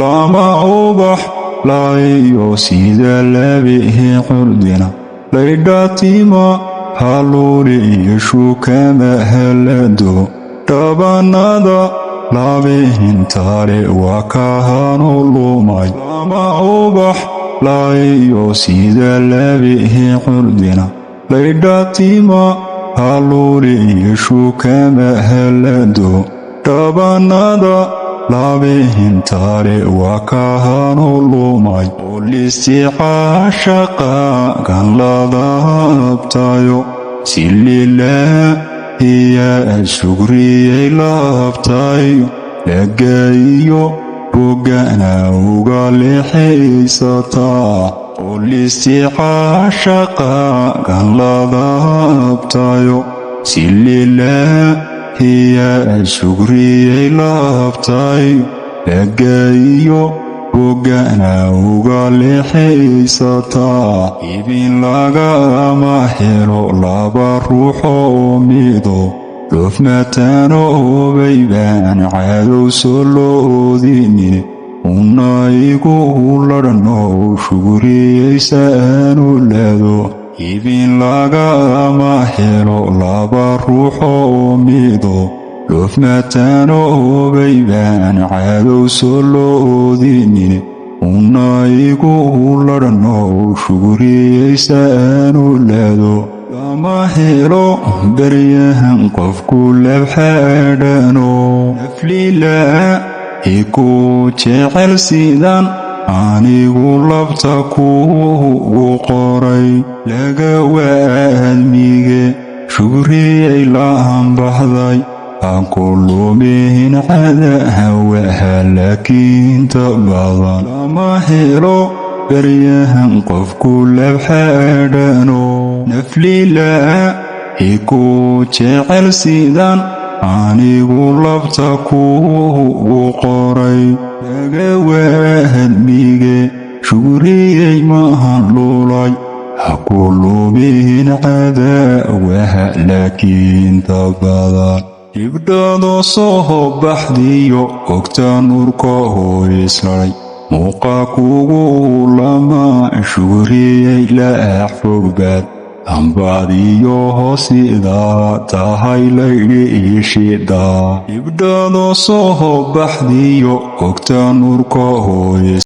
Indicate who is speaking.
Speaker 1: lama ubax laayo sida labihi curdina laydhatima haluuri shukama halado dhabanada labihintare wakahano lumay lama ubax laayo sida labihi curdina laydhatima haluuri shukama halado dhabanada labihintare wakahano lumay ulisticaashaqa kan ladabtayo silila hiya shugriyay labtayo lagayo bogana uga lexaysata ulisticaashaqa kan ladabtayo silila hiya shugriyay labtayo lagayo bogana uga lexaysata ibin lagama helo laba ruuxo mido dhufmatano baybaan cadow soloodinin unaygu ladhano shugriyaysaanu lado ibin lagama helo laba ruuxo mido dhufmatano baybaan cadow soloodinin unaygu ladhano shugriyaysaanu lado lama helo baryahan qofku labxadhano naflila iku jecel sidan anigu labta kugu qoray laga waadmige shugriyay laanbahday akulumihin cadahawaha laakiinta badan lama helo baryahan qofku labxadhano naflila iku jecel sidan anigu labta kugu qoray laga waadmige shugriyay mahan lulay hakulumihin cadawaha laakiinta badan ibdhado soo baxdiyo ogta nurka hooyisladay muuqa kugu lama shugriyay laax fogbaad ambadiyo hoosida tahay laydhi ishida ibdhado soo baxdiyo ogta nurka hooyis